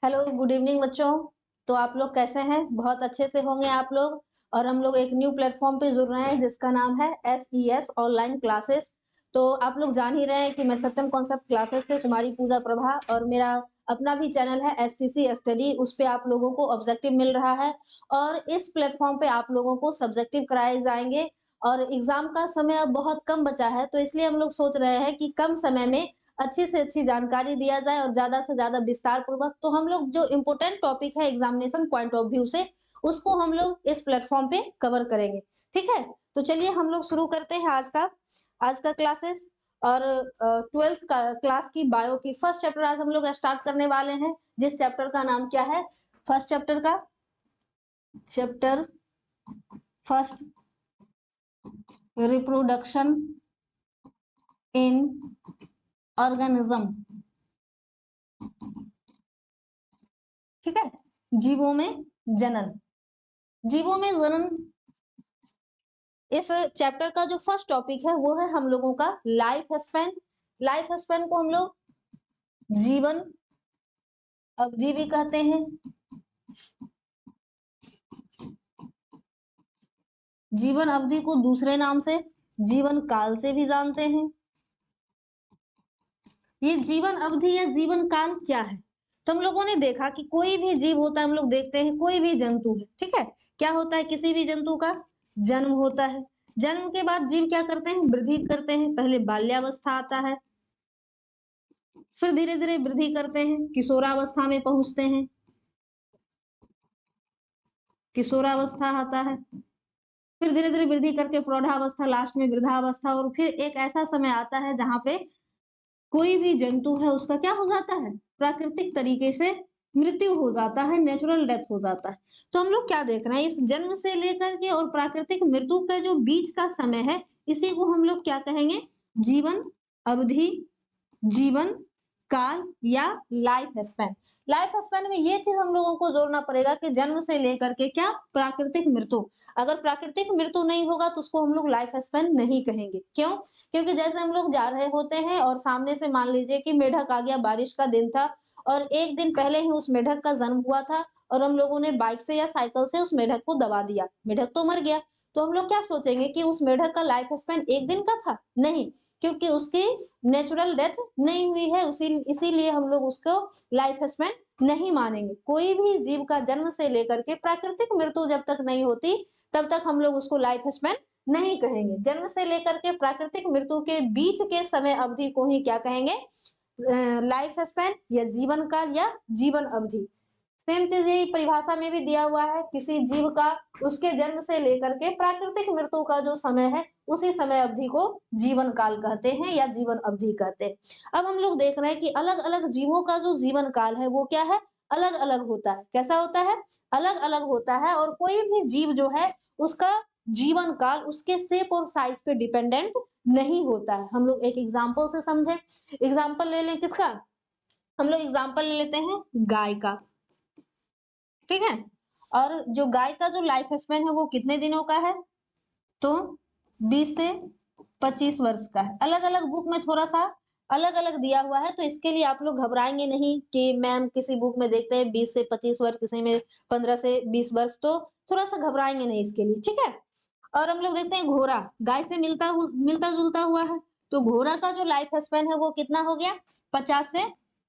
Hello, good evening बच्चों। तो आप लोग कैसे हैं? बहुत अच्छे से होंगे आप लोग। और हम लोग एक न्यू प्लेटफॉर्म पे जुड़ रहे हैं जिसका नाम है SES ऑनलाइन क्लासेस। तो आप लोग जान ही रहे हैं कि मैं सत्यम कॉन्सेप्ट क्लासेस से कुमारी पूजा प्रभा, और मेरा अपना भी चैनल है SCC स्टडी। उस पे आप लोगों को ऑब्जेक्टिव मिल रहा है और इस प्लेटफॉर्म पे आप लोगों को सब्जेक्टिव कराए जाएंगे। और एग्जाम का समय अब बहुत कम बचा है, तो इसलिए हम लोग सोच रहे हैं कि कम समय में अच्छी से अच्छी जानकारी दिया जाए और ज्यादा से ज्यादा विस्तार पूर्वक। तो हम लोग जो इम्पोर्टेंट टॉपिक है एग्जामिनेशन पॉइंट ऑफ व्यू से, उसको हम लोग इस प्लेटफॉर्म पे कवर करेंगे। ठीक है, तो चलिए हम लोग शुरू करते हैं आज का क्लासेस। और 12th क्लास की बायो की फर्स्ट चैप्टर आज हम लोग स्टार्ट करने वाले हैं, जिस चैप्टर का नाम क्या है? फर्स्ट चैप्टर का chapter first, reproduction in organism. ठीक है, जीवों में जनन। जीवों में जनन, इस चैप्टर का जो फर्स्ट टॉपिक है वो है हम लोगों का लाइफ स्पैन। लाइफ स्पैन को हम लोग जीवन अवधि भी कहते हैं। जीवन अवधि को दूसरे नाम से जीवन काल से भी जानते हैं। ये जीवन अवधि या जीवन काल क्या है? तो हम लोगों ने देखा कि कोई भी जीव होता है, हम लोग देखते हैं कोई भी जंतु है, ठीक है, क्या होता है? किसी भी जंतु का जन्म होता है। जन्म के बाद जीव क्या करते हैं? वृद्धि करते हैं। पहले बाल्यावस्था आता है, फिर धीरे धीरे वृद्धि करते हैं, किशोरावस्था में पहुंचते हैं। किशोरावस्था आता है, फिर धीरे धीरे वृद्धि करके प्रौढ़ावस्था, लास्ट में वृद्धावस्था। और फिर एक ऐसा समय आता है जहां पे कोई भी जंतु है उसका क्या हो जाता है? प्राकृतिक तरीके से मृत्यु हो जाता है, नेचुरल डेथ हो जाता है। तो हम लोग क्या देख रहे हैं? इस जन्म से लेकर के और प्राकृतिक मृत्यु का जो बीच का समय है, इसी को हम लोग क्या कहेंगे? जीवन अवधि, जीवन काल या लाइफ स्पैन। लाइफ स्पैन में ये चीज हम लोगों को जोड़ना पड़ेगा कि जन्म से लेकर के क्या प्राकृतिक मृत्यु। अगर प्राकृतिक मृत्यु नहीं होगा तो उसको हम लोग लाइफ स्पैन नहीं कहेंगे। क्यों? क्योंकि जैसे हम लोग जा रहे होते हैं और सामने से मान लीजिए कि मेढक आ गया, बारिश का दिन था और एक दिन पहले ही उस मेढक का जन्म हुआ था, और हम लोगों ने बाइक से या साइकिल से उस मेढक को दबा दिया, मेढक तो मर गया। तो हम लोग क्या सोचेंगे कि उस मेढक का लाइफ स्पैन एक दिन का था? नहीं, क्योंकि उसकी नेचुरल डेथ नहीं हुई है, उसी इसीलिए हम लोग उसको लाइफ स्पैन नहीं मानेंगे। कोई भी जीव का जन्म से लेकर के प्राकृतिक मृत्यु जब तक नहीं होती तब तक हम लोग उसको लाइफ स्पैन नहीं कहेंगे। जन्म से लेकर के प्राकृतिक मृत्यु के बीच के समय अवधि को ही क्या कहेंगे? लाइफ स्पैन या जीवन काल या जीवन अवधि। सेम चीज यही परिभाषा में भी दिया हुआ है, किसी जीव का उसके जन्म से लेकर के प्राकृतिक मृत्यु का जो समय है उसी समय अवधि को जीवन काल कहते हैं या जीवन अवधि कहते हैं। अब हम लोग देख रहे हैं कि अलग अलग जीवों का जो जीवन काल है वो क्या है? अलग अलग होता है। कैसा होता है? अलग अलग होता है। और कोई भी जीव जो है उसका जीवन काल उसके शेप और साइज पे डिपेंडेंट नहीं होता है। हम लोग एक एग्जाम्पल से समझे। एग्जाम्पल ले लें किसका? हम लोग एग्जाम्पल ले लेते हैं गाय का। ठीक है, और जो गाय का जो लाइफ स्पैन है वो कितने दिनों का है? तो 20 से 25 वर्ष का है। अलग अलग बुक में थोड़ा सा अलग अलग दिया हुआ है, तो इसके लिए आप लोग घबराएंगे नहीं कि मैम किसी बुक में देखते हैं 20 से 25 वर्ष, किसी में 15 से 20 वर्ष, तो थोड़ा सा घबराएंगे नहीं इसके लिए। ठीक है, और हम लोग देखते हैं घोड़ा, गाय से मिलता जुलता हुआ है। तो घोड़ा का जो लाइफ स्पैन है वो कितना हो गया? 50 से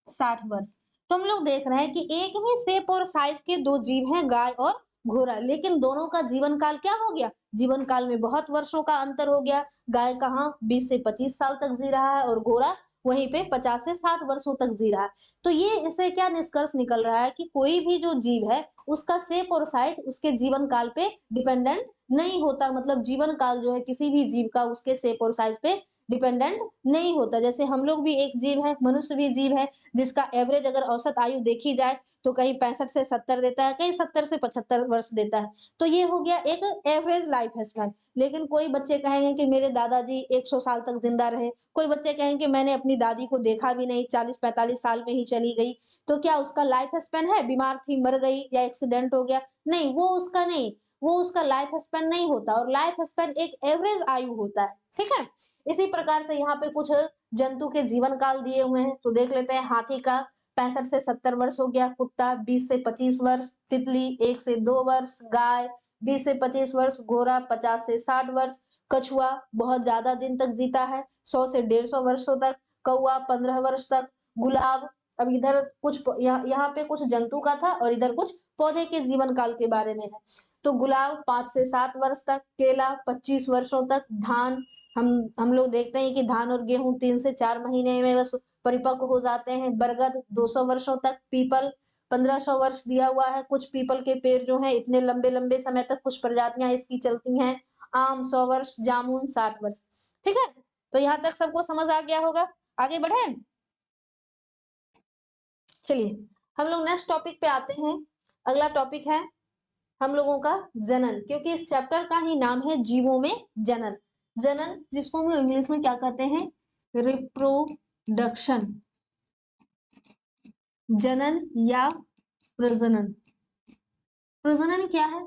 60 वर्ष। तो हम लोग देख रहे हैं कि एक ही शेप और साइज के दो जीव हैं, गाय और घोड़ा, लेकिन दोनों का जीवन काल क्या हो गया? जीवन काल में बहुत वर्षों का अंतर हो गया। गाय कहाँ 20 से 25 साल तक जी रहा है और घोड़ा वहीं पे 50 से 60 वर्षों तक जी रहा है। तो ये इससे क्या निष्कर्ष निकल रहा है कि कोई भी जो जीव है उसका शेप और साइज उसके जीवन काल पे डिपेंडेंट नहीं होता। मतलब जीवन काल जो है किसी भी जीव का उसके शेप और साइज पे डिपेंडेंट नहीं होता। जैसे हम लोग भी एक जीव है, मनुष्य भी जीव है, जिसका एवरेज अगर औसत आयु देखी जाए तो कहीं 65 से 70 देता है, कहीं 70 से 75 वर्ष देता है। तो ये हो गया एक एवरेज लाइफ स्पैन। लेकिन कोई बच्चे कहेंगे कि मेरे दादाजी 100 साल तक जिंदा रहे, कोई बच्चे कहेंगे मैंने अपनी दादी को देखा भी नहीं, 40-45 साल में ही चली गई। तो क्या उसका लाइफ स्पैन है? बीमार थी, मर गई या एक्सीडेंट हो गया? नहीं, वो उसका नहीं, वो उसका लाइफ स्पैन नहीं होता। और लाइफ स्पैन एक एवरेज आयु होता है। ठीक है, इसी प्रकार से यहाँ पे कुछ जंतु के जीवन काल दिए हुए हैं, तो देख लेते हैं हाथी का। 65 से 70 वर्ष हो गया, कुत्ता 20 से 25 वर्ष, तितली 1 से 2 वर्ष, गाय 20 से 25 वर्ष, घोड़ा 50 से 60 वर्ष, कछुआ बहुत ज्यादा दिन तक जीता है, 100 से 150 वर्षों तक, कौवा 15 वर्ष तक, गुलाब। अब इधर कुछ यहाँ पे कुछ जंतु का था और इधर कुछ पौधे के जीवन काल के बारे में है। तो गुलाब 5 से 7 वर्ष तक, केला 25 वर्षों तक, धान हम लोग देखते हैं कि धान और गेहूं 3 से 4 महीने में बस परिपक्व हो जाते हैं। बरगद 200 वर्षों तक, पीपल 1500 वर्ष दिया हुआ है। कुछ पीपल के पेड़ जो हैं इतने लंबे लंबे समय तक कुछ प्रजातियां इसकी चलती हैं। आम 100 वर्ष, जामुन 60 वर्ष। ठीक है, तो यहाँ तक सबको समझ आ गया होगा। आगे बढ़े, चलिए हम लोग नेक्स्ट टॉपिक पे आते हैं। अगला टॉपिक है हम लोगों का जनन, क्योंकि इस चैप्टर का ही नाम है जीवों में जनन। जनन जिसको हम लोग इंग्लिश में क्या कहते हैं, रिप्रोडक्शन। जनन या प्रजनन। प्रजनन क्या है,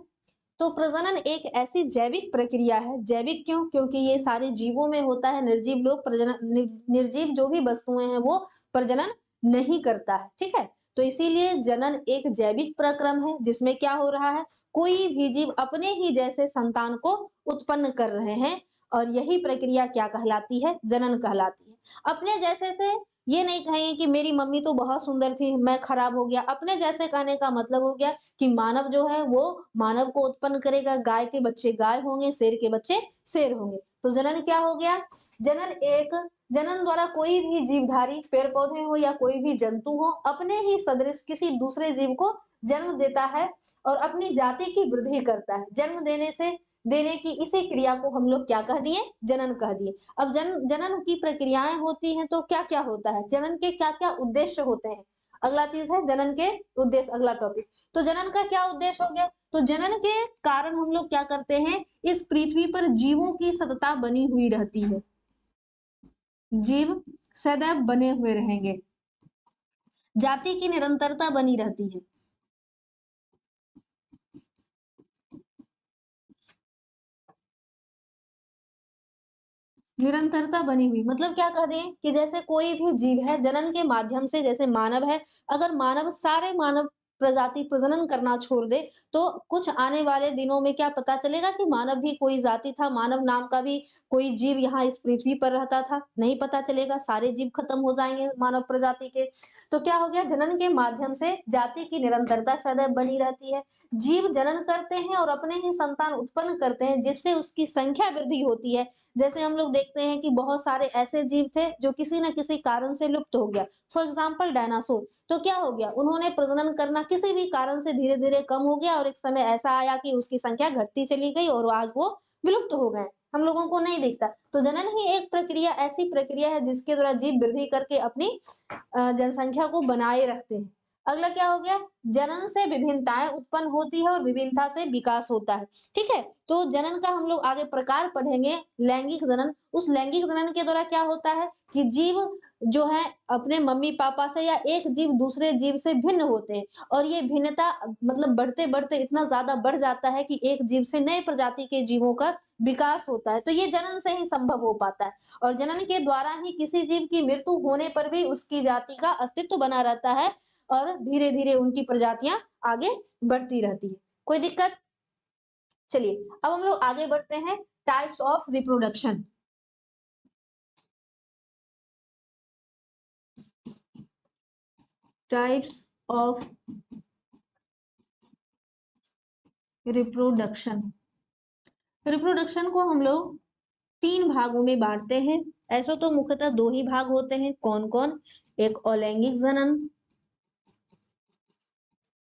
तो प्रजनन एक ऐसी जैविक प्रक्रिया है। जैविक क्यों, क्योंकि ये सारे जीवों में होता है। निर्जीव लोग प्रजनन, निर्जीव जो भी वस्तुएं हैं वो प्रजनन नहीं करता है। ठीक है, तो इसीलिए जनन एक जैविक प्रक्रम है जिसमें क्या हो रहा है, कोई भी जीव अपने ही जैसे संतान को उत्पन्न कर रहे हैं और यही प्रक्रिया क्या कहलाती है, जनन कहलाती है। अपने जैसे से ये नहीं कहेंगे कि मेरी मम्मी तो बहुत सुंदर थी मैं खराब हो गया। अपने जैसे कहने का मतलब हो गया कि मानव जो है वो मानव को उत्पन्न करेगा, गाय के बच्चे गाय होंगे, शेर के बच्चे शेर होंगे। तो जनन क्या हो गया, जनन द्वारा कोई भी जीवधारी, पेड़ पौधे हो या कोई भी जंतु हो, अपने ही सदृश किसी दूसरे जीव को जन्म देता है और अपनी जाति की वृद्धि करता है। जन्म देने की इसी क्रिया को हम लोग क्या कह दिए, जनन कह दिए। अब जनन की प्रक्रियाएं होती हैं तो क्या क्या होता है, जनन के क्या क्या उद्देश्य होते हैं, अगला चीज है जनन के उद्देश्य, अगला टॉपिक। तो जनन का क्या उद्देश्य हो गया, तो जनन के कारण हम लोग क्या करते हैं, इस पृथ्वी पर जीवों की सतत बनी हुई रहती है। जीव सदैव बने हुए रहेंगे, जाति की निरंतरता बनी रहती है। निरंतरता बनी हुई मतलब क्या कह दें कि जैसे कोई भी जीव है जनन के माध्यम से, जैसे मानव है, अगर सारे मानव प्रजाति प्रजनन करना छोड़ दे तो कुछ आने वाले दिनों में क्या पता चलेगा कि मानव भी कोई जाति था, मानव नाम का भी कोई जीव यहाँ इस पृथ्वी पर रहता था, नहीं पता चलेगा, सारे जीव खत्म हो जाएंगे मानव प्रजाति के। तो क्या हो गया, जनन के माध्यम से जाति की निरंतरता सदैव बनी रहती है। जीव जनन करते हैं और अपने ही संतान उत्पन्न करते हैं जिससे उसकी संख्या वृद्धि होती है। जैसे हम लोग देखते हैं कि बहुत सारे ऐसे जीव थे जो किसी न किसी कारण से लुप्त हो गया। फॉर एग्जाम्पल डायनासोर, तो क्या हो गया, उन्होंने प्रजनन करना किसी भी कारण से धीरे धीरे कम हो गया और एक समय ऐसा आया कि उसकी संख्या घटती चली गई और आज वो विलुप्त हो गए, हम लोगों को नहीं दिखता। तो जनन ही एक प्रक्रिया, ऐसी प्रक्रिया है जिसके द्वारा जीव वृद्धि करके अपनी जनसंख्या को बनाए रखते हैं। अगला क्या हो गया, जनन से विभिन्नताएं उत्पन्न होती है और विभिन्नता से विकास होता है। ठीक है, तो जनन का हम लोग आगे प्रकार पढ़ेंगे। लैंगिक जनन, उस लैंगिक जनन के द्वारा क्या होता है कि जीव जो है अपने मम्मी पापा से या एक जीव दूसरे जीव से भिन्न होते हैं और ये भिन्नता मतलब बढ़ते बढ़ते इतना ज्यादा बढ़ जाता है कि एक जीव से नए प्रजाति के जीवों का विकास होता है। तो ये जनन से ही संभव हो पाता है और जनन के द्वारा ही किसी जीव की मृत्यु होने पर भी उसकी जाति का अस्तित्व बना रहता है और धीरे धीरे उनकी प्रजातियां आगे बढ़ती रहती है। कोई दिक्कत, चलिए अब हम लोग आगे बढ़ते हैं। Types of reproduction. Types of reproduction. Reproduction को हम लोग 3 भागों में बांटते हैं। ऐसे तो मुख्यतः 2 ही भाग होते हैं, कौन कौन, एक अलैंगिक जनन,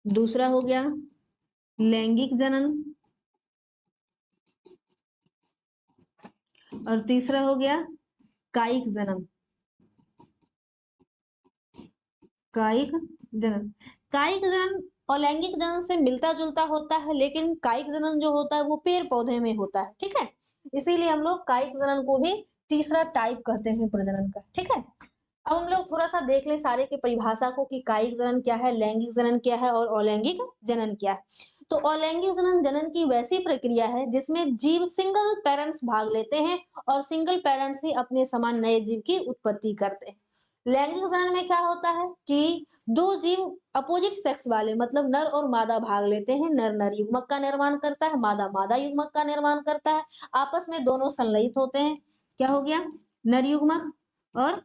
दूसरा हो गया लैंगिक जनन और तीसरा हो गया कायिक जनन। कायिक जनन, कायिक जनन अलैंगिक जनन से मिलता जुलता होता है, लेकिन कायिक जनन जो होता है वो पेड़ पौधे में होता है। ठीक है, इसीलिए हम लोग कायिक जनन को भी तीसरा टाइप कहते हैं प्रजनन का। ठीक है, अब हम लोग थोड़ा सा देख ले सारे की परिभाषा को कि कायिक जनन क्या है, लैंगिक जनन क्या है और अलैंगिक जनन क्या है। तो अलैंगिक जनन जनन की वैसी प्रक्रिया है जिसमें जीव सिंगल पेरेंट्स भाग लेते हैं और सिंगल पेरेंट्स ही अपने समान नए जीव की उत्पत्ति करते हैं। लैंगिक जनन में क्या होता है कि दो जीव अपोजिट सेक्स वाले मतलब नर और मादा भाग लेते हैं। नर नर युग्मक का निर्माण करता है, मादा मादा युग्मक का निर्माण करता है। आपस में दोनों संलयित होते हैं। क्या हो गया? नर युग्मक और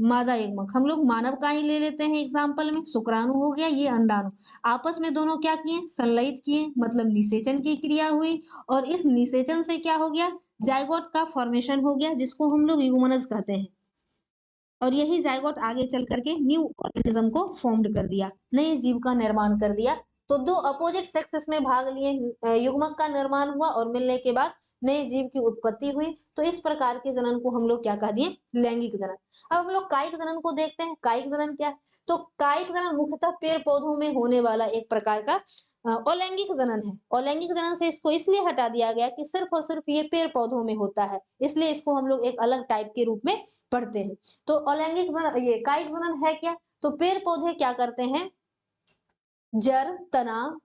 मादा युग्मक। हम लोग मानव का ही ले लेते हैं एग्जाम्पल में, शुक्राणु हो गया, ये अंडाणु। आपस में दोनों क्या किए? संलयित किए, मतलब निषेचन की क्रिया हुई। और इस निषेचन से क्या हो गया? जाइगोट का फॉर्मेशन हो गया, जिसको हम लोग यूगमनज कहते हैं। और यही जाइगोट आगे चल करके न्यू ऑर्गेनिज्म को फॉर्म्ड कर दिया, नए जीव का निर्माण कर दिया। तो दो अपोजिट सेक्स इसमें भाग लिए, युग्मक का निर्माण हुआ और मिलने के बाद नए जीव की उत्पत्ति हुई। तो इस प्रकार के जनन को हम लोग क्या कह दिए? लैंगिक जनन। अब हम लोग कायिक जनन को देखते हैं। कायिक जनन क्या है? तो कायिक जनन मुख्यतः पेड़ पौधों में होने वाला एक प्रकार का अलैंगिक जनन है। अलैंगिक जनन से इसको इसलिए हटा दिया गया कि सिर्फ और सिर्फ ये पेड़ पौधों में होता है, इसलिए इसको हम लोग एक अलग टाइप के रूप में पढ़ते हैं। तो अलैंगिक जनन, ये कायिक जनन है क्या? तो पेड़ पौधे क्या करते हैं? जड़, तना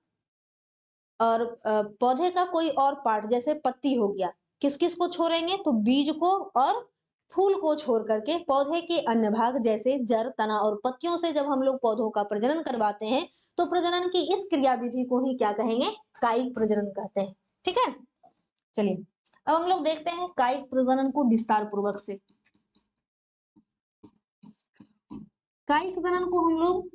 और पौधे का कोई और पार्ट जैसे पत्ती हो गया, किस किस को छोड़ेंगे? तो बीज को और फूल को छोड़ करके पौधे के अन्य भाग जैसे जड़, तना और पत्तियों से जब हम लोग पौधों का प्रजनन करवाते हैं तो प्रजनन की इस क्रिया विधि को ही क्या कहेंगे? कायिक प्रजनन कहते हैं। ठीक है, चलिए अब हम लोग देखते हैं कायिक प्रजनन को विस्तार पूर्वक से। कायिक जनन को हम लोग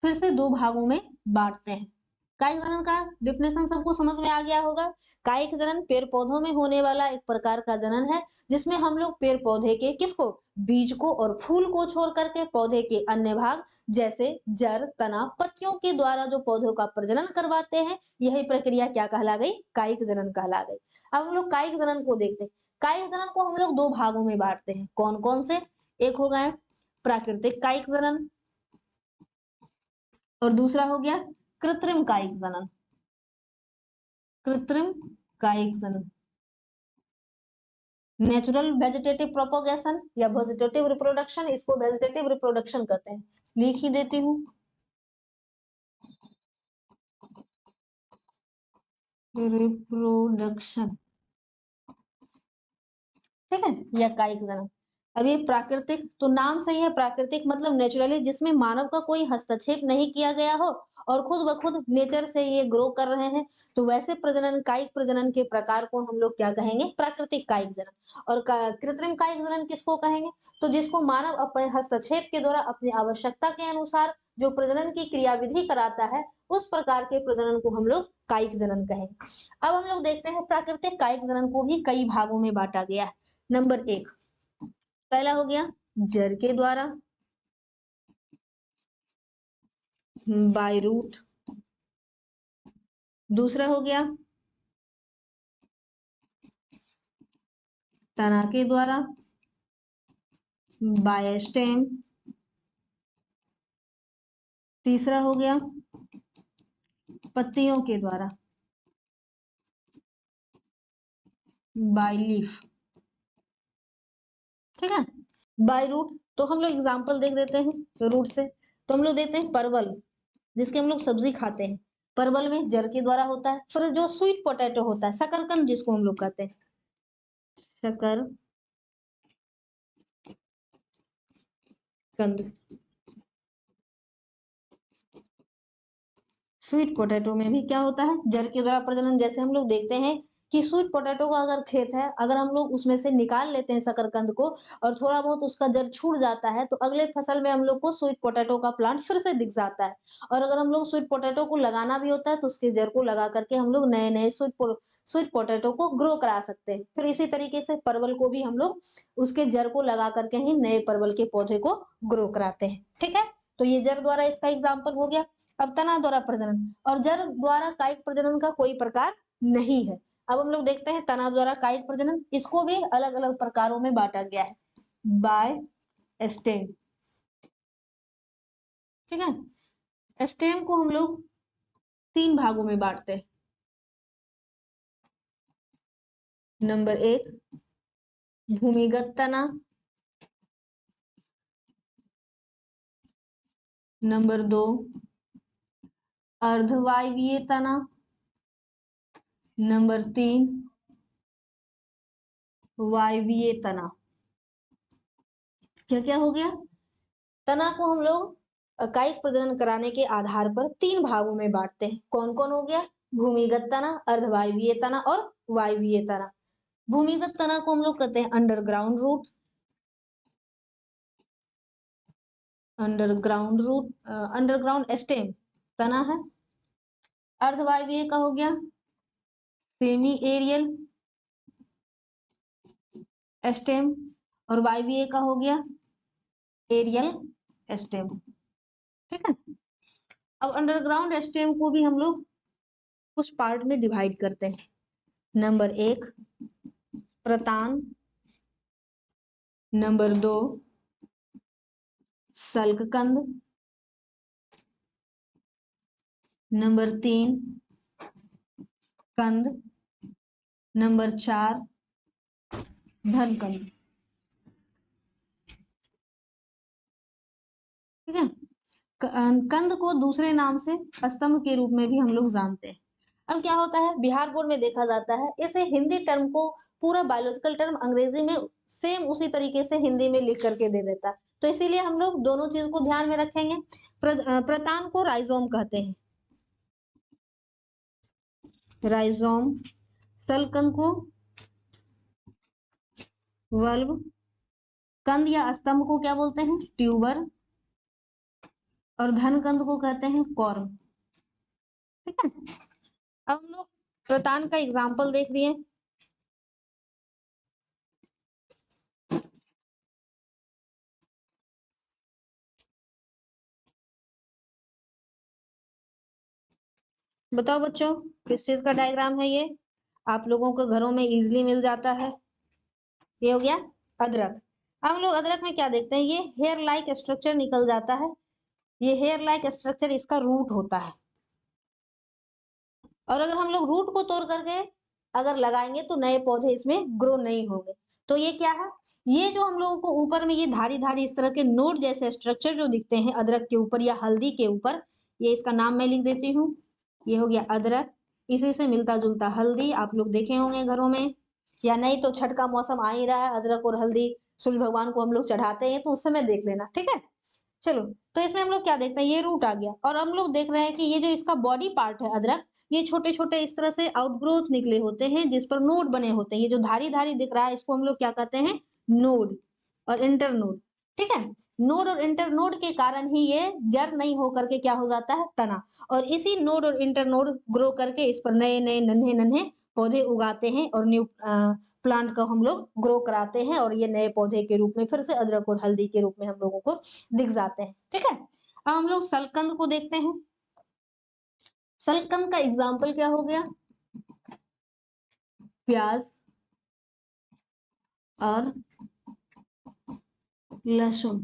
फिर से दो भागों में बांटते हैं। कायिक जनन का डिफिनेशन सबको समझ में आ गया होगा। कायिक जनन पेड़ पौधों में होने वाला एक प्रकार का जनन है, जिसमें हम लोग पेड़ पौधे के किसको? बीज को और फूल को छोड़ करके पौधे के अन्य भाग जैसे जड़, तना, पत्तियों के द्वारा जो पौधों का प्रजनन करवाते हैं, यही प्रक्रिया क्या कहला गई? कायिक जनन कहला गई। अब हम लोग कायिक जनन को देखते हैं। कायिक जनन को हम लोग दो भागों में बांटते हैं। कौन कौन से? एक हो गए प्राकृतिक कायिक जनन और दूसरा हो गया कृत्रिम कायिक जनन। कृत्रिम कायिक जनन, नेचुरल वेजिटेटिव प्रोपोगेशन या वेजिटेटिव रिप्रोडक्शन, इसको वेजिटेटिव रिप्रोडक्शन कहते हैं। लिख ही देती हूँ, रिप्रोडक्शन। ठीक है, या कायिक जनन। अब ये प्राकृतिक, तो नाम सही है प्राकृतिक, मतलब नेचुरली, जिसमें मानव का कोई हस्तक्षेप नहीं किया गया हो और खुद ब खुद नेचर से ये ग्रो कर रहे हैं, तो वैसे प्रजनन, कायिक प्रजनन के प्रकार को हम लोग क्या कहेंगे? प्राकृतिक कायिक जनन। और कृत्रिम कायिक जनन किसको कहेंगे? तो जिसको मानव अपने हस्तक्षेप के द्वारा अपनी आवश्यकता के अनुसार जो प्रजनन की क्रियाविधि कराता है, उस प्रकार के प्रजनन को हम लोग कायिक जनन कहेंगे। अब हम लोग देखते हैं प्राकृतिक कायिक जनन को भी कई भागों में बांटा गया है। नंबर एक, पहला हो गया जड़ के द्वारा, बाय रूट। दूसरा हो गया तना के द्वारा, बाय स्टेम। तीसरा हो गया पत्तियों के द्वारा, बाय लीफ। ठीक है, बाय रूट तो हम लोग एग्जांपल देख देते हैं रूट से। तो हम लोग देते हैं परवल, जिसके हम लोग सब्जी खाते हैं। परवल में जड़ के द्वारा होता है। फिर जो स्वीट पोटैटो होता है, शकरकंद जिसको हम लोग कहते हैं, शकरकंद। स्वीट पोटैटो में भी क्या होता है? जड़ के द्वारा प्रजनन। जैसे हम लोग देखते हैं कि स्वीट पोटैटो का अगर खेत है, अगर हम लोग उसमें से निकाल लेते हैं शकरकंद को और थोड़ा बहुत उसका जड़ छूट जाता है, तो अगले फसल में हम लोग को स्वीट पोटैटो का प्लांट फिर से दिख जाता है। और अगर हम लोग स्वीट पोटैटो को लगाना भी होता है, तो उसके जड़ को लगा करके हम लोग नए नए स्वीट पोटैटो को ग्रो करा सकते हैं। फिर इसी तरीके से परवल को भी हम लोग उसके जड़ को लगा करके ही नए परवल के पौधे को ग्रो कराते हैं। ठीक है, तो ये जड़ द्वारा इसका एग्जाम्पल हो गया। अब तना द्वारा प्रजनन और जड़ द्वारा कायिक प्रजनन का कोई प्रकार नहीं है। अब हम लोग देखते हैं तना द्वारा कायिक प्रजनन, इसको भी अलग अलग प्रकारों में बांटा गया है। By stem. ठीक है, स्टेम को हम लोग तीन भागों में बांटते हैं। नंबर एक, भूमिगत तना। नंबर दो, अर्धवायवीय तना। नंबर तीन, वायवीय तना। क्या क्या हो गया? तना को हम लोग कायिक प्रजनन कराने के आधार पर 3 भागों में बांटते हैं। कौन कौन हो गया? भूमिगत तना, अर्धवायवीय तना और वायवीय तना। भूमिगत तना को हम लोग कहते हैं अंडरग्राउंड रूट, अंडरग्राउंड स्टेम तना है। अर्धवायवीय का हो गया सेमी एरियल स्टेम और वायवीय का हो गया एरियल स्टेम। ठीक है। अब अंडरग्राउंड स्टेम को भी हम लोग कुछ पार्ट में डिवाइड करते हैं। नंबर 1 प्रतान, नंबर 2 सल्ककंद, नंबर 3 कंद, नंबर 4 धनकंद। ठीक है। कंद को दूसरे नाम से स्तंभ के रूप में भी हम लोग जानते हैं। अब क्या होता है, बिहार बोर्ड में देखा जाता है इसे हिंदी टर्म को पूरा बायोलॉजिकल टर्म अंग्रेजी में सेम उसी तरीके से हिंदी में लिख करके दे देता है, तो इसीलिए हम लोग दोनों चीज को ध्यान में रखेंगे। प्रतान को राइजोम कहते हैं, राइजोम। सलकंद को वल्ब, कंद या स्तंभ को क्या बोलते हैं? ट्यूबर, और धनकंद को कहते हैं कॉर्म। ठीक है। अब हम लोग प्रतान का एग्जाम्पल देख लिए। बताओ बच्चों किस चीज का डायग्राम है ये? आप लोगों को घरों में इजीली मिल जाता है। ये हो गया अदरक। हम लोग अदरक में क्या देखते हैं, ये हेयर लाइक स्ट्रक्चर निकल जाता है। ये हेयर लाइक स्ट्रक्चर इसका रूट होता है, और अगर हम लोग रूट को तोड़ करके अगर लगाएंगे तो नए पौधे इसमें ग्रो नहीं होंगे। तो ये क्या है, ये जो हम लोगों को ऊपर में ये धारी धारी इस तरह के नोड जैसे स्ट्रक्चर जो दिखते हैं अदरक के ऊपर या हल्दी के ऊपर, ये इसका नाम मैं लिख देती हूँ। ये हो गया अदरक, इसी से मिलता जुलता हल्दी आप लोग देखे होंगे घरों में, या नहीं तो छठ का मौसम आ ही रहा है, अदरक और हल्दी सूर्य भगवान को हम लोग चढ़ाते हैं, तो उस समय देख लेना। ठीक है। चलो, तो इसमें हम लोग क्या देखते हैं, ये रूट आ गया, और हम लोग देख रहे हैं कि ये जो इसका बॉडी पार्ट है अदरक, ये छोटे छोटे इस तरह से आउटग्रोथ निकले होते हैं जिस पर नोड बने होते हैं। ये जो धारी धारी दिख रहा है इसको हम लोग क्या कहते हैं? नोड और इंटरनोड। ठीक है। नोड और इंटरनोड के कारण ही ये जड़ नहीं हो करके क्या हो जाता है? तना। और इसी नोड और इंटरनोड ग्रो करके इस पर नए नए नन्हे नन्हे पौधे उगाते हैं और न्यू प्लांट को हम लोग ग्रो कराते हैं, और ये नए पौधे के रूप में फिर से अदरक और हल्दी के रूप में हम लोगों को दिख जाते हैं। ठीक है। अब हम लोग सलकंद को देखते हैं। सलकंद का एग्जाम्पल क्या हो गया? प्याज और लहसुन।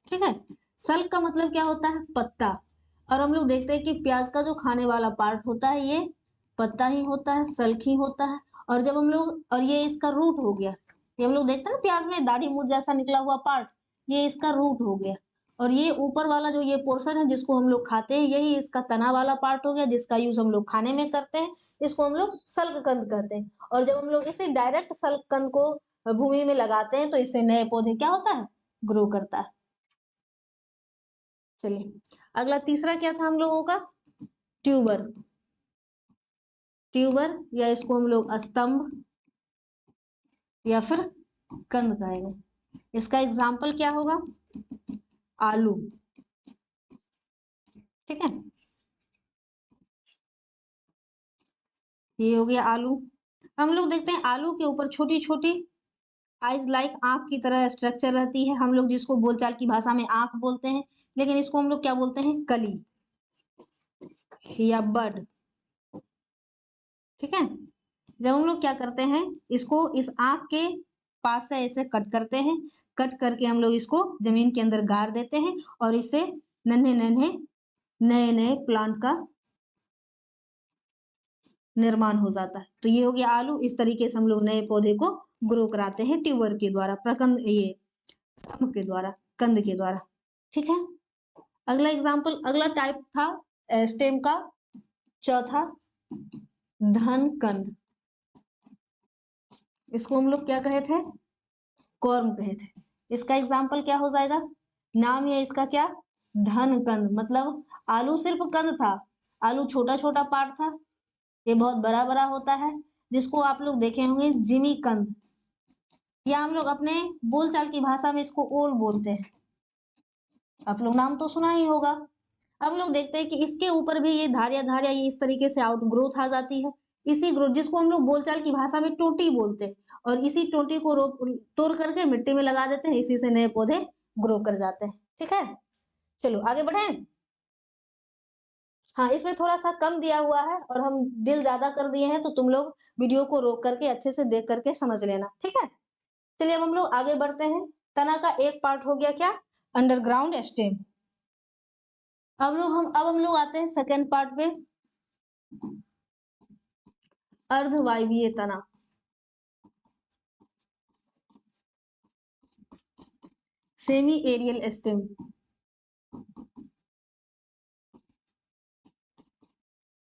ठीक है। सल्क का मतलब क्या होता है? पत्ता। और हम लोग देखते हैं कि प्याज का जो खाने वाला पार्ट होता है ये पत्ता ही होता है, सल्क ही होता है। और जब हम लोग, और ये इसका रूट हो गया, ये हम लोग देखते हैं ना प्याज में दाढ़ी मूछ जैसा निकला हुआ पार्ट, ये इसका रूट हो गया। और ये ऊपर वाला जो ये पोर्शन है जिसको हम लोग खाते हैं, यही इसका तना वाला पार्ट हो गया जिसका यूज हम लोग खाने में करते हैं, इसको हम लोग सल्ककंद कहते हैं। और जब हम लोग इसे डायरेक्ट सल्ककंद को भूमि में लगाते हैं तो इससे नए पौधे क्या होता है? ग्रो करता है। चलिए, अगला तीसरा क्या था हम लोगों का? ट्यूबर। ट्यूबर या इसको हम लोग स्तंभ या फिर कंद कहेंगे। इसका एग्जाम्पल क्या होगा? आलू। ठीक है। ये हो गया आलू। हम लोग देखते हैं आलू के ऊपर छोटी छोटी आइज लाइक आंख की तरह स्ट्रक्चर रहती है, हम लोग जिसको बोलचाल की भाषा में आंख बोलते हैं, लेकिन इसको हम लोग क्या बोलते हैं? कली या बड। ठीक है। जब हम लोग क्या करते हैं, इसको इस आंख के पास से ऐसे कट करते हैं, कट करके हम लोग इसको जमीन के अंदर गाड़ देते हैं, और इससे नन्हे नन्हे नए नए प्लांट का निर्माण हो जाता है। तो ये हो गया आलू। इस तरीके से हम लोग नए पौधे को ग्रो कराते हैं ट्यूबर के द्वारा, प्रकंद, ये स्तंभ के द्वारा, कंद के द्वारा। ठीक है। अगला एग्जाम्पल, अगला टाइप था स्टेम का, चौथा धन कंद, इसको हम लोग क्या कहे थे, कॉर्म कहे थे। इसका एग्जाम्पल क्या हो जाएगा, नाम है इसका क्या, धन कंद, मतलब आलू सिर्फ कंद था, आलू छोटा छोटा पार्ट था, ये बहुत बड़ा बड़ा होता है, जिसको आप लोग देखे होंगे जिमी कंद, या हम लोग अपने बोलचाल की भाषा में इसको ओल बोलते हैं, आप लोग नाम तो सुना ही होगा। अब लोग देखते हैं कि इसके ऊपर भी ये धारिया धारिया ये इस तरीके से आउट ग्रोथ आ जाती है, इसी ग्रोथ जिसको हम लोग बोलचाल की भाषा में टोटी बोलते हैं, और इसी टोटी को तोड़ करके मिट्टी में लगा देते हैं, इसी से नए पौधे ग्रो कर जाते हैं। ठीक है, चलो आगे बढ़े। हाँ, इसमें थोड़ा सा कम दिया हुआ है और हम दिल ज्यादा कर दिए हैं, तो तुम लोग वीडियो को रोक करके अच्छे से देख करके समझ लेना। ठीक है, चलिए अब हम लोग आगे बढ़ते हैं। तना का एक पार्ट हो गया क्या, अंडरग्राउंड स्टेम। अब हम लोग आते हैं सेकेंड पार्ट पे, अर्धवायवीय तना। सेमी एरियल स्टेम,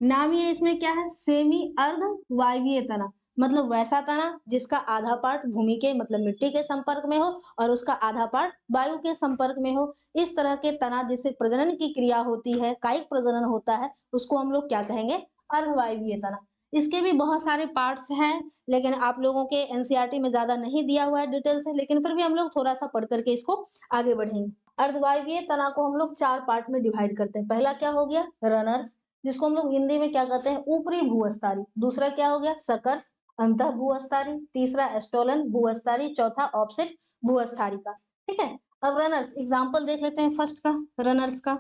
नाम ये इसमें क्या है, सेमी अर्धवायवीय तना, मतलब वैसा तना जिसका आधा पार्ट भूमि के मतलब मिट्टी के संपर्क में हो और उसका आधा पार्ट वायु के संपर्क में हो। इस तरह के तना जिससे प्रजनन की क्रिया होती है, कायिक प्रजनन होता है, उसको हम लोग क्या कहेंगे, अर्धवायवीय तना। इसके भी बहुत सारे पार्ट्स हैं, लेकिन आप लोगों के एनसीईआरटी में ज्यादा नहीं दिया हुआ है डिटेल से, लेकिन फिर भी हम लोग थोड़ा सा पढ़ करके इसको आगे बढ़ेंगे। अर्धवायवीय तना को हम लोग 4 पार्ट में डिवाइड करते हैं। पहला क्या हो गया, रनर्स, जिसको हम लोग हिंदी में क्या कहते हैं, ऊपरी भूअस्तारी। दूसरा क्या हो गया, सकर्स, अंतः भूअस्तारी। तीसरा एस्टोलन भूअस्तारी। चौथा ऑफसेट भूअस्तारी का। ठीक है, अब रनर्स एग्जांपल देख लेते हैं फर्स्ट का, रनर्स का।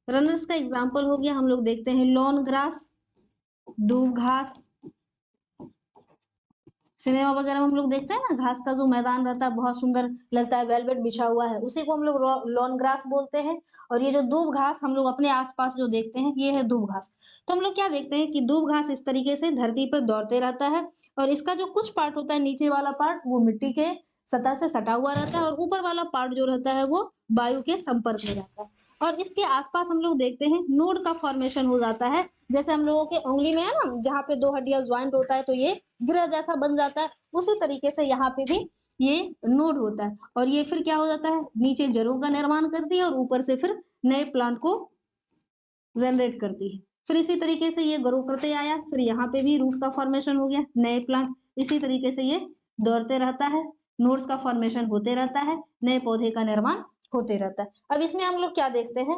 रनर्स का एग्जांपल हो गया, हम लोग देखते हैं लॉन ग्रास, दूब घास। सिनेमा वगैरह में हम लोग देखते हैं ना, घास का जो मैदान रहता है बहुत सुंदर लगता है, वेलवेट बिछा हुआ है, उसी को हम लोग लॉन ग्रास बोलते हैं। और ये जो दूब घास हम लोग अपने आसपास जो देखते हैं, ये है दूब घास। तो हम लोग क्या देखते हैं कि दूब घास इस तरीके से धरती पर दौड़ते रहता है, और इसका जो कुछ पार्ट होता है, नीचे वाला पार्ट वो मिट्टी के सतह से सटा हुआ रहता है, और ऊपर वाला पार्ट जो रहता है वो वायु के संपर्क में रहता है। और इसके आसपास हम लोग देखते हैं नोड का फॉर्मेशन हो जाता है, जैसे हम लोगों के उंगली में है ना, जहाँ पे 2 हड्डियां ज्वाइंट होता है तो ये गिरह जैसा बन जाता है, उसी तरीके से यहाँ पे भी ये नोड होता है, और ये फिर क्या हो जाता है, नीचे जड़ों का निर्माण करती है और ऊपर से फिर नए प्लांट को जनरेट करती है। फिर इसी तरीके से ये ग्रो करते आया, फिर यहाँ पे भी रूट का फॉर्मेशन हो गया, नए प्लांट, इसी तरीके से ये दौड़ते रहता है, नोड्स का फॉर्मेशन होते रहता है, नए पौधे का निर्माण होते रहता है। अब इसमें हम लोग क्या देखते हैं,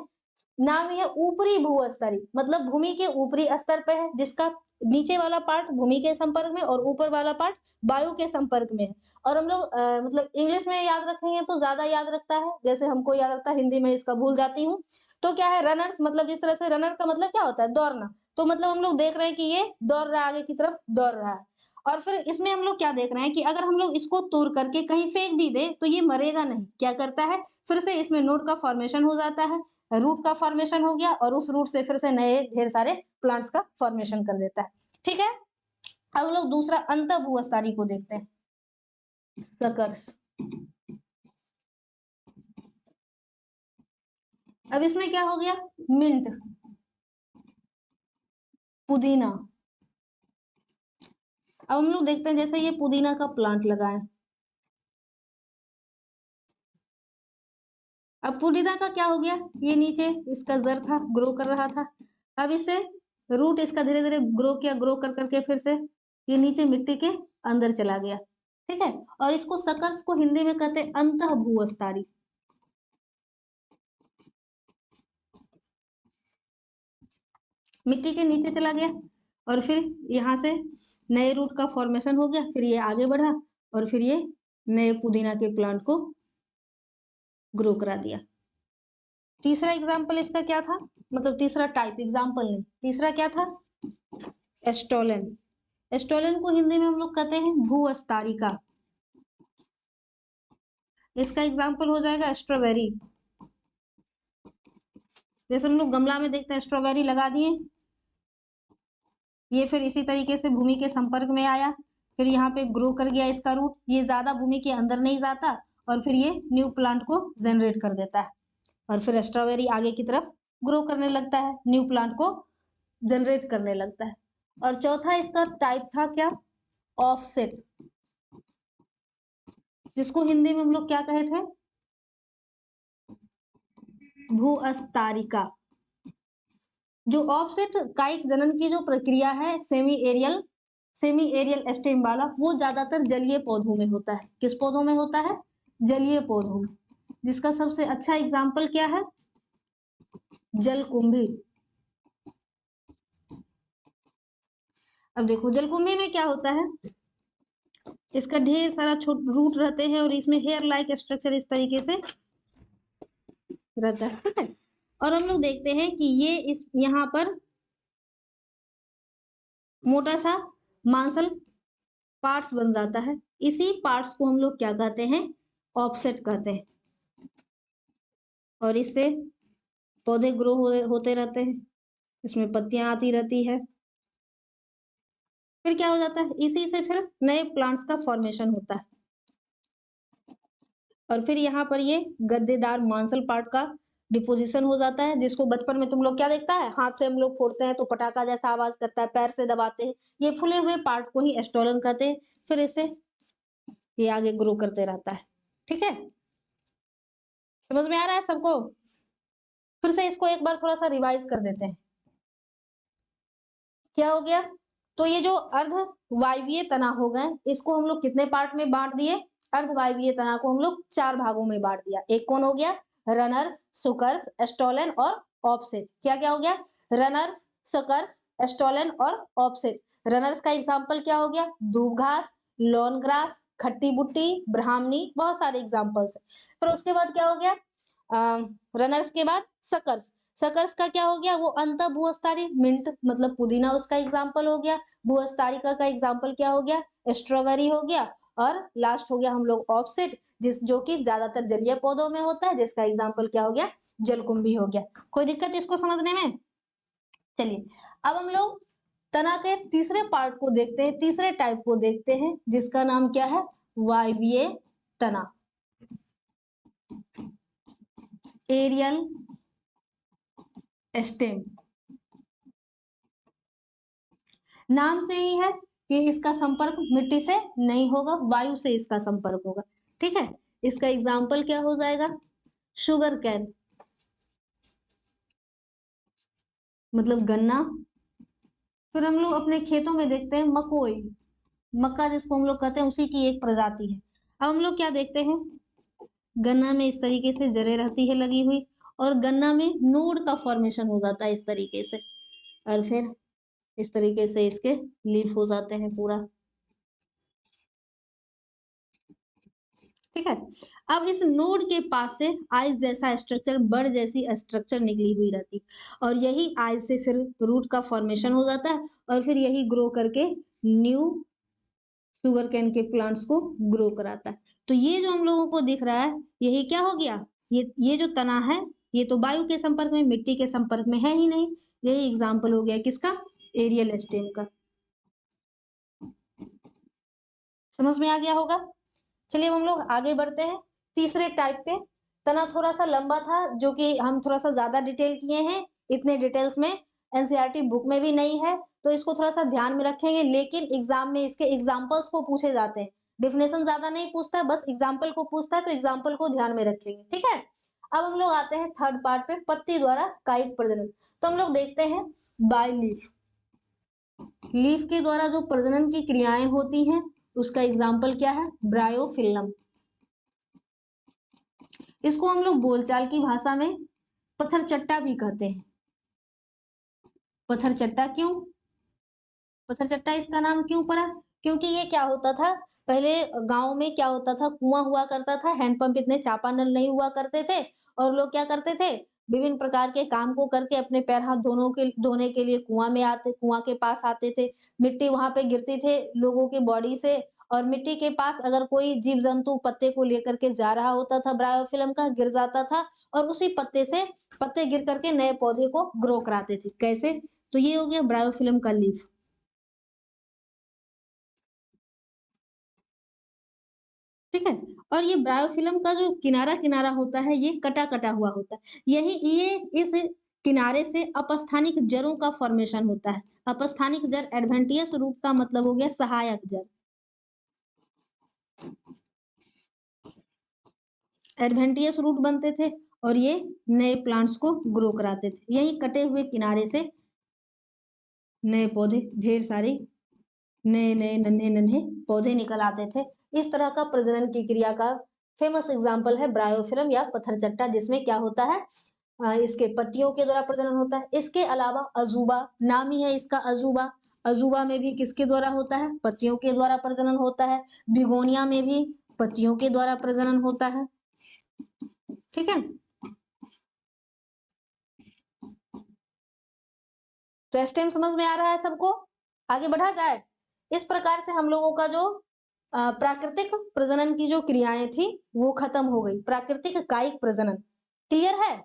नाम यह ऊपरी भूस्तरी, मतलब भूमि के ऊपरी स्तर पे है, जिसका नीचे वाला पार्ट भूमि के संपर्क में और ऊपर वाला पार्ट वायु के संपर्क में है। और हम लोग मतलब इंग्लिश में याद रखेंगे तो ज्यादा याद रखता है, जैसे हमको याद रखता है, हिंदी में इसका भूल जाती हूँ। तो क्या है, रनर्स, मतलब जिस तरह से रनर का मतलब क्या होता है, दौड़ना, तो मतलब हम लोग देख रहे हैं कि ये दौड़ रहा है, आगे की तरफ दौड़ रहा है। और फिर इसमें हम लोग क्या देख रहे हैं कि अगर हम लोग इसको तोड़ करके कहीं फेंक भी दे तो ये मरेगा नहीं, क्या करता है, फिर से इसमें नोड का फॉर्मेशन हो जाता है, रूट का फॉर्मेशन हो गया, और उस रूट से फिर से नए ढेर सारे प्लांट्स का फॉर्मेशन कर देता है। ठीक है, अब हम लोग दूसरा अंतः भूअस्तारी को देखते हैं, सकर्स। अब इसमें क्या हो गया, मिंट, पुदीना। अब हम लोग देखते हैं, जैसे ये पुदीना का प्लांट लगा है, अब पुदीना का क्या हो गया, ये नीचे इसका जड़ था, ग्रो कर रहा था, अब इसे रूट इसका धीरे धीरे ग्रो किया, ग्रो कर करके फिर से ये नीचे मिट्टी के अंदर चला गया। ठीक है, और इसको सकर्स को हिंदी में कहते हैं अंतः भूअस्तारी। मिट्टी के नीचे चला गया, और फिर यहाँ से नए रूट का फॉर्मेशन हो गया, फिर ये आगे बढ़ा, और फिर ये नए पुदीना के प्लांट को ग्रो करा दिया। तीसरा एग्जाम्पल इसका क्या था, मतलब तीसरा टाइप, एग्जाम्पल नहीं, तीसरा क्या था, एस्टोलन। एस्टोलन को हिंदी में हम लोग कहते हैं भूअस्तारिका। इसका एग्जाम्पल हो जाएगा स्ट्रॉबेरी। जैसे हम लोग गमला में देखते हैं, स्ट्रॉबेरी लगा दिए, ये फिर इसी तरीके से भूमि के संपर्क में आया, फिर यहाँ पे ग्रो कर गया इसका रूट, ये ज्यादा भूमि के अंदर नहीं जाता, और फिर ये न्यू प्लांट को जनरेट कर देता है, और फिर स्ट्रॉबेरी आगे की तरफ ग्रो करने लगता है, न्यू प्लांट को जनरेट करने लगता है। और चौथा इसका टाइप था क्या, ऑफसेट, जिसको हिंदी में हम लोग क्या कहे थे, भूअस्तारिका। जो ऑफसेट कायिक जनन की जो प्रक्रिया है सेमी एरियल स्टेम वाला, वो ज्यादातर जलीय पौधों में होता है। किस पौधों में होता है, जलीय पौधों में, जिसका सबसे अच्छा एग्जाम्पल क्या है, जलकुंभी। अब देखो जलकुंभी में क्या होता है, इसका ढेर सारा रूट रहते हैं और इसमें हेयर लाइक स्ट्रक्चर इस तरीके से रहता है, ठीक है। और हम लोग देखते हैं कि ये इस यहाँ पर मोटा सा मांसल पार्ट्स बन जाता है। इसी पार्ट्स को हम लोग क्या कहते हैं, ऑफसेट कहते हैं। और इससे पौधे ग्रो होते रहते हैं, इसमें पत्तियां आती रहती है। फिर क्या हो जाता है, इसी से फिर नए प्लांट्स का फॉर्मेशन होता है। और फिर यहाँ पर ये गद्देदार मांसल पार्ट का डिपोजिशन हो जाता है, जिसको बचपन में तुम लोग क्या देखता है, हाथ से हम लोग फोड़ते हैं तो पटाखा जैसा आवाज करता है, पैर से दबाते हैं, ये फूले हुए पार्ट को ही स्टोलन कहते हैं। फिर इसे ये आगे ग्रो करते रहता है, ठीक है। समझ में आ रहा है सबको? फिर से इसको एक बार थोड़ा सा रिवाइज कर देते हैं। क्या हो गया, तो ये जो अर्ध वायवीय तना हो गए, इसको हम लोग कितने पार्ट में बांट दिए, अर्ध वायवीय तना को हम लोग 4 भागों में बांट दिया। एक कौन हो गया, रनर्स, सुकर्स, स्टोलन और ऑफसेट। क्या क्या हो गया, रनर्स, सुकर्स, स्टोलन और ऑफसेट। रनर्स का एग्जाम्पल क्या हो गया, दूब घास, लॉन ग्रास, खट्टी बुट्टी, ब्राह्मणी, बहुत सारे एग्जाम्पल्स है। फिर उसके बाद क्या हो गया, रनर्स के बाद सकर्स। सकर्स का क्या हो गया, वो अंत भूअस्तारी, मिंट मतलब पुदीना उसका एग्जाम्पल हो गया। भूअस्तारिका का एग्जाम्पल क्या हो गया, स्ट्रॉबेरी हो गया। और लास्ट हो गया हम लोग ऑफसेट, जो कि ज्यादातर जलीय पौधों में होता है, जिसका एग्जाम्पल क्या हो गया, जलकुंभी हो गया। कोई दिक्कत इसको समझने में? चलिए अब हम लोग तना के तीसरे पार्ट को देखते हैं, तीसरे टाइप को देखते हैं, जिसका नाम क्या है, वायवीय तना, एरियल स्टेम। नाम से ही है कि इसका संपर्क मिट्टी से नहीं होगा, वायु से इसका संपर्क होगा, ठीक है। इसका एग्जाम्पल क्या हो जाएगा, शुगर कैन मतलब गन्ना। फिर हम लोग अपने खेतों में देखते हैं मकोई, मक्का जिसको हम लोग कहते हैं, उसी की एक प्रजाति है। अब हम लोग क्या देखते हैं, गन्ना में इस तरीके से जड़ें रहती है लगी हुई, और गन्ना में नोड का फॉर्मेशन हो जाता है इस तरीके से, और फिर इस तरीके से इसके लीफ हो जाते हैं पूरा, ठीक है। अब इस नोड के पास से आइस जैसा स्ट्रक्चर, बड़ जैसी स्ट्रक्चर निकली हुई रहती, और यही आइस से फिर रूट का फॉर्मेशन हो जाता है, और फिर यही ग्रो करके न्यू शुगर कैन के प्लांट्स को ग्रो कराता है। तो ये जो हम लोगों को दिख रहा है, यही क्या हो गया, ये जो तना है, ये तो वायु के संपर्क में, मिट्टी के संपर्क में है ही नहीं। यही एग्जाम्पल हो गया किसका, एरियल स्टेम का। समझ में आ गया होगा? चलिए अब हम लोग आगे बढ़ते हैं तीसरे टाइप पे। तना थोड़ा सा लंबा था, जो कि हम थोड़ा सा ज्यादा डिटेल किए हैं, इतने डिटेल्स में एनसीईआरटी बुक में भी नहीं है, तो इसको थोड़ा सा ध्यान में रखेंगे। लेकिन एग्जाम में इसके एग्जाम्पल्स को पूछे जाते हैं, डिफिनेशन ज्यादा नहीं पूछता है, बस एग्जाम्पल को पूछता है, तो एग्जाम्पल को ध्यान में रखेंगे, ठीक है। अब हम लोग आते हैं थर्ड पार्ट पे, पत्ती द्वारा कायिक प्रजनन। तो हम लोग देखते हैं बाय लीफ, लीफ के द्वारा जो प्रजनन की क्रियाएं होती हैं, उसका एग्जाम्पल क्या है, ब्रायोफिल्लम। इसको हम लोग बोलचाल की भाषा में पत्थर चट्टा भी कहते हैं। पत्थर चट्टा क्यों, पत्थर चट्टा इसका नाम क्यों पड़ा, क्योंकि ये क्या होता था, पहले गांव में क्या होता था, कुआं हुआ करता था, हैंडपंप इतने चापानल नहीं हुआ करते थे, और लोग क्या करते थे, विभिन्न प्रकार के काम को करके अपने पैर हाथ धोने के लिए कुआं के पास आते थे। मिट्टी वहां पे गिरती थे लोगों के बॉडी से, और मिट्टी के पास अगर कोई जीव जंतु पत्ते को लेकर के जा रहा होता था, ब्रायोफिल्म का गिर जाता था, और उसी पत्ते से पत्ते गिर करके नए पौधे को ग्रो कराते थे। कैसे, तो ये हो गया ब्रायोफिल्म का लीफ, ठीक है। और ये ब्रायोफिल्म का जो किनारा किनारा होता है, ये कटा कटा हुआ होता है, यही ये इस किनारे से अपस्थानिक जड़ों का फॉर्मेशन होता है। अपस्थानिक जड़ एडवेंटियस रूट का मतलब हो गया सहायक जड़। एडवेंटियस रूट बनते थे और ये नए प्लांट्स को ग्रो कराते थे। यही कटे हुए किनारे से नए पौधे, ढेर सारे नए नए नन्हे नन्हे पौधे निकल आते थे। इस तरह का प्रजनन की क्रिया का फेमस एग्जाम्पल है ब्रायोफिल्म या पत्थरचट्टा, जिसमें क्या होता है, इसके पत्तियों के द्वारा प्रजनन होता है। इसके अलावा अजूबा, नाम ही है इसका अजूबा, अजूबा में भी किसके द्वारा होता है, पत्तियों के द्वारा प्रजनन होता है। बिगोनिया में भी पत्तियों के द्वारा प्रजनन होता है। ठीक है, तो स्टेम समझ में आ रहा है सबको? आगे बढ़ा जाए। इस प्रकार से हम लोगों का जो प्राकृतिक प्रजनन की जो क्रियाएं थी वो खत्म हो गई। प्राकृतिक कायिक प्रजनन क्लियर है?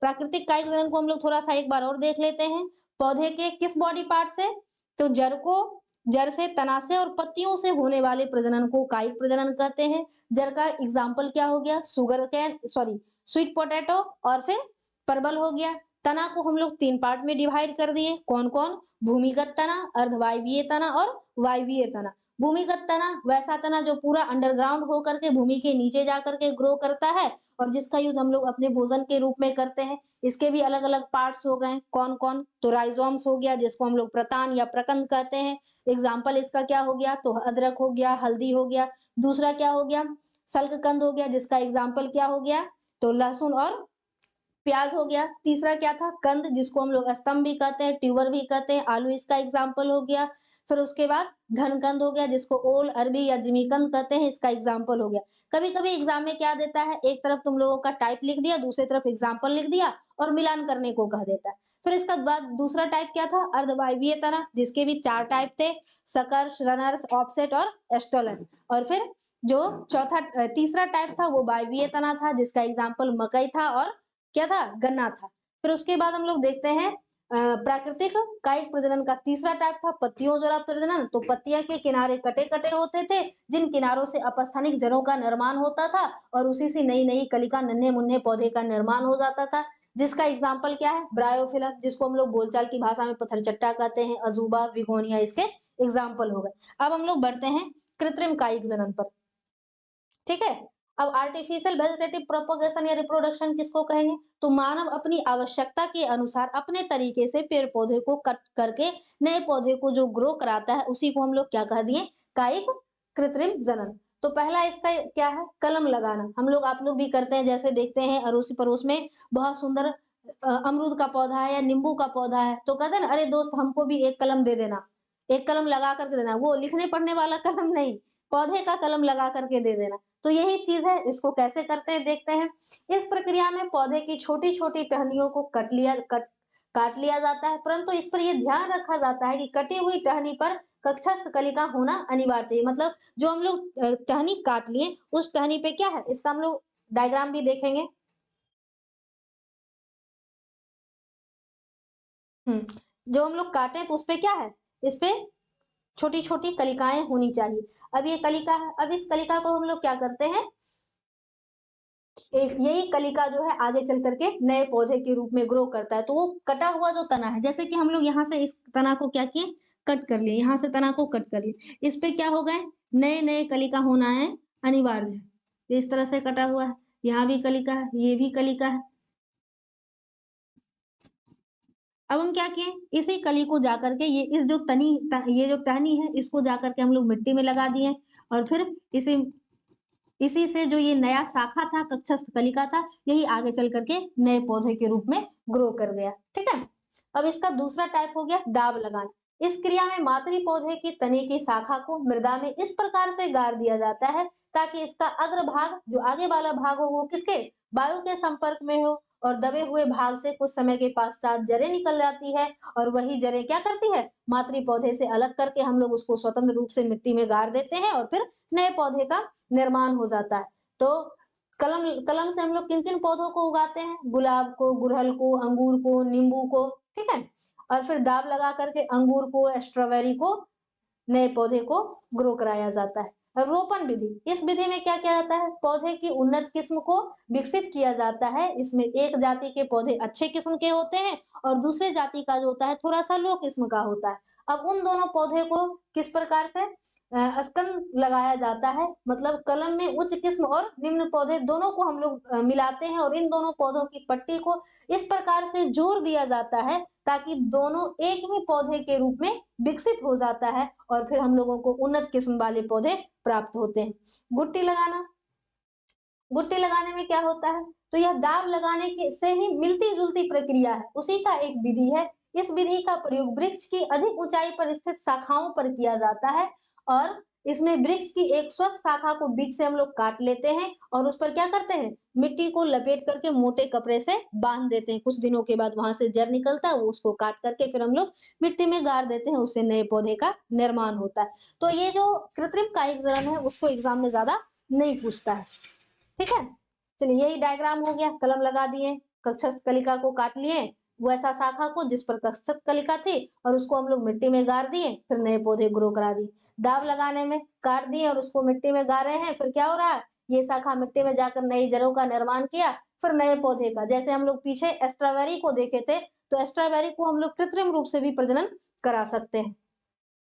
प्राकृतिक कायिक प्रजनन को हम लोग थोड़ा सा एक बार और देख लेते हैं। पौधे के किस बॉडी पार्ट से? तो जड़ से, तना से और पत्तियों से होने वाले प्रजनन को कायिक प्रजनन कहते हैं। जड़ का एग्जाम्पल क्या हो गया? स्वीट पोटैटो और फिर परवल हो गया। तना को हम लोग 3 पार्ट में डिवाइड कर दिए। कौन कौन? भूमिगत तना, अर्धवायवीय तना और वायवीय तना। भूमिगत तना वैसा तना जो पूरा अंडरग्राउंड होकर के भूमि के नीचे जाकर के ग्रो करता है और जिसका यूज हम लोग अपने भोजन के रूप में करते हैं। इसके भी अलग अलग पार्ट्स हो गए। कौन कौन? तो राइजोम्स हो गया, जिसको हम लोग प्रतान या प्रकंद कहते हैं। एग्जाम्पल इसका क्या हो गया? तो अदरक हो गया, हल्दी हो गया। दूसरा क्या हो गया? सल्ककंद हो गया, जिसका एग्जाम्पल क्या हो गया? तो लहसुन और प्याज हो गया। तीसरा क्या था? कंद, जिसको हम लोग स्तंभ भी कहते हैं, ट्यूबर भी कहते हैं। आलू इसका एग्जाम्पल हो गया। फिर उसके बाद धनकंद हो गया, जिसको ओल, अरबी या जिमीकंद कहते हैं, इसका एग्जाम्पल हो गया। कभी कभी एग्जाम में क्या देता है, एक तरफ तुम लोगों का टाइप लिख दिया, दूसरी तरफ एग्जाम्पल लिख दिया और मिलान करने को कह देता है। फिर इसका बाद दूसरा टाइप क्या था? अर्धवायवीय तना, जिसके भी 4 टाइप थे, सकर्ष, रनर्स, ऑफसेट और एस्टोलन। और फिर जो तीसरा टाइप था वो वायवीय तना था, जिसका एग्जाम्पल मकई था और क्या था? गन्ना था। फिर उसके बाद हम लोग देखते हैं प्राकृतिक कायिक प्रजनन का तीसरा टाइप था पत्तियों द्वारा प्रजनन। तो पत्तियां के किनारे कटे कटे होते थे, जिन किनारों से अपस्थानिक जड़ों का निर्माण होता था और उसी से नई नई कलिका, नन्हे मुन्ने पौधे का निर्माण हो जाता था, जिसका एग्जाम्पल क्या है? ब्रायोफिलम, जिसको हम लोग बोलचाल की भाषा में पत्थरचट्टा कहते हैं। अजूबा, विगोनिया इसके एग्जाम्पल हो गए। अब हम लोग बढ़ते हैं कृत्रिम कायिक प्रजनन पर। ठीक है, अब आर्टिफिशियल वेजिटेटिव प्रोपगेशन या रिप्रोडक्शन किसको कहेंगे? तो मानव अपनी आवश्यकता के अनुसार अपने तरीके से पेड़ पौधे को कट करके नए पौधे को जो ग्रो कराता है उसी को हम लोग क्या कह दिए? कायिक कृत्रिम जनन। तो पहला इसका क्या है? कलम लगाना। हम लोग, आप लोग भी करते हैं, जैसे देखते हैं अड़ोसी पड़ोस में बहुत सुंदर अमरूद का पौधा है या नींबू का पौधा है, तो कहते हैं ना, अरे दोस्त हमको भी एक कलम दे देना, एक कलम लगा करके देना। वो लिखने पढ़ने वाला कलम नहीं, पौधे का कलम लगा करके दे देना। तो यही चीज है, इसको कैसे करते हैं देखते हैं। इस प्रक्रिया में पौधे की छोटी छोटी टहनियों को काट लिया जाता है, परंतु इस पर यह ध्यान रखा जाता है कि कटी हुई टहनी पर कक्षस्थ कलिका होना अनिवार्य चाहिए। मतलब जो हम लोग टहनी काट लिए उस टहनी पे क्या है, इसका हम लोग डायग्राम भी देखेंगे। जो हम लोग काटे तो उस पे क्या है, इस पे छोटी छोटी कलिकाएं होनी चाहिए। अब ये कलिका है, अब इस कलिका को हम लोग क्या करते हैं, एक यही कलिका जो है आगे चल करके नए पौधे के रूप में ग्रो करता है। तो वो कटा हुआ जो तना है, जैसे कि हम लोग यहाँ से इस तना को क्या किए, कट कर लिए, यहाँ से तना को कट कर लिए, इस पे क्या हो गए, नए नए कलिका होना है अनिवार्य है। इस तरह से कटा हुआ है, यहाँ भी कलिका है, ये भी कलिका है। अब हम क्या किए, इसी कली को जाकर के ये जो टहनी है इसको जाकर के हम लोग मिट्टी में लगा दिए और फिर इसी से जो ये नया शाखा था, कक्षस्थ कलिका था, यही आगे चल करके नए पौधे के रूप में ग्रो कर गया। ठीक है, अब इसका दूसरा टाइप हो गया दाब लगाना। इस क्रिया में मातृ पौधे की तने की शाखा को मृदा में इस प्रकार से गाड़ दिया जाता है ताकि इसका अग्र भाग, जो आगे वाला भाग हो, वो किसके, वायु के संपर्क में हो और दबे हुए भाग से कुछ समय के पश्चात जड़ें निकल जाती है और वही जड़ें क्या करती है, मातृ पौधे से अलग करके हम लोग उसको स्वतंत्र रूप से मिट्टी में गाड़ देते हैं और फिर नए पौधे का निर्माण हो जाता है। तो कलम से हम लोग किन किन पौधों को उगाते हैं, गुलाब को, गुड़हल को, अंगूर को, नींबू को। ठीक है, और फिर दाब लगा करके अंगूर को, स्ट्रॉबेरी को, नए पौधे को ग्रो कराया जाता है। रोपण विधि, इस विधि में क्या किया जाता है, पौधे की उन्नत किस्म को विकसित किया जाता है। इसमें एक जाति के पौधे अच्छे किस्म के होते हैं और दूसरे जाति का जो होता है थोड़ा सा लो किस्म का होता है। अब उन दोनों पौधे को किस प्रकार से स्कंद लगाया जाता है, मतलब कलम में उच्च किस्म और निम्न पौधे दोनों को हम लोग मिलाते हैं और इन दोनों पौधों की पट्टी को इस प्रकार से जोड़ दिया जाता है ताकि दोनों एक ही पौधे के रूप में विकसित हो जाता है और फिर हम लोगों को उन्नत किस्म वाले पौधे प्राप्त होते हैं। गुट्टी लगाना, गुट्टी लगाने में क्या होता है, तो यह दाव लगाने के से ही मिलती जुलती प्रक्रिया है, उसी का एक विधि है। इस विधि का प्रयोग वृक्ष की अधिक ऊंचाई पर स्थित शाखाओं पर किया जाता है और इसमें वृक्ष की एक स्वस्थ शाखा को बीच से हम लोग काट लेते हैं और उस पर क्या करते हैं, मिट्टी को लपेट करके मोटे कपड़े से बांध देते हैं। कुछ दिनों के बाद वहां से जड़ निकलता है, वो उसको काट करके फिर हम लोग मिट्टी में गाड़ देते हैं, उससे नए पौधे का निर्माण होता है। तो ये जो कृत्रिम कायिक जलन है उसको एग्जाम में ज्यादा नहीं पूछता है। ठीक है, चलिए यही डायग्राम हो गया, कलम लगा दिए, कक्षस्थ कलिका को काट लिए, वैसा शाखा को जिस पर कक्षस्थ कलिका थी और उसको हम लोग मिट्टी में गाड़ दिए, फिर नए पौधे ग्रो करा दिए। दाव लगाने में काट दिए और उसको मिट्टी में गाड़ रहे हैं, फिर क्या हो रहा है, ये शाखा मिट्टी में जाकर नई जड़ों का निर्माण किया, फिर नए पौधे का। जैसे हम लोग पीछे स्ट्रॉबेरी को देखे थे, तो स्ट्रॉबेरी को हम लोग कृत्रिम रूप से भी प्रजनन करा सकते हैं।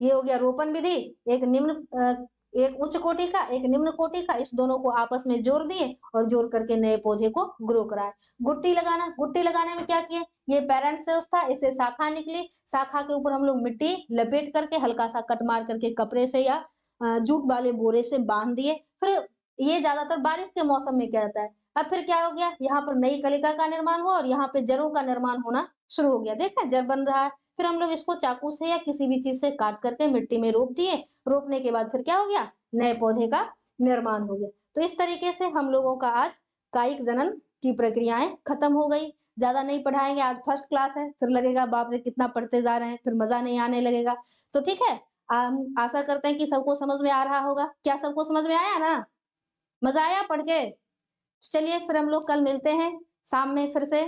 ये हो गया रोपण विधि, एक निम्न एक उच्च कोटि का, एक निम्न कोटि का, इस दोनों को आपस में जोड़ दिए और जोड़ करके नए पौधे को ग्रो कराए। गुट्टी लगाना, गुट्टी लगाने में क्या किए, ये पेरेंट सेल्स था, इससे शाखा निकली, शाखा के ऊपर हम लोग मिट्टी लपेट करके हल्का सा कट मार करके कपड़े से या जूट वाले बोरे से बांध दिए। फिर ये ज्यादातर बारिश के मौसम में क्या होता है, अब फिर क्या हो गया, यहाँ पर नई कलिका का निर्माण हुआ और यहाँ पे जड़ों का निर्माण होना शुरू हो गया। देखा जड़ बन रहा है, फिर हम लोग इसको चाकू से या किसी भी चीज से काट करके मिट्टी में रोप दिए, रोपने के बाद फिर क्या हो गया, नए पौधे का निर्माण हो गया। तो इस तरीके से हम लोगों का आज कायिक जनन की प्रक्रियाएं खत्म हो गई। ज्यादा नहीं पढ़ाएंगे, आज फर्स्ट क्लास है, फिर लगेगा बाप रे कितना पढ़ते जा रहे हैं, फिर मजा नहीं आने लगेगा। तो ठीक है, हम आशा करते हैं कि सबको समझ में आ रहा होगा। क्या सबको समझ में आया ना, मजा आया पढ़ के? चलिए फिर हम लोग कल मिलते हैं शाम में फिर से,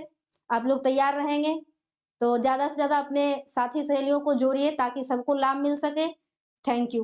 आप लोग तैयार रहेंगे तो ज्यादा से ज्यादा अपने साथी सहेलियों को जोड़िए ताकि सबको लाभ मिल सके। Thank you.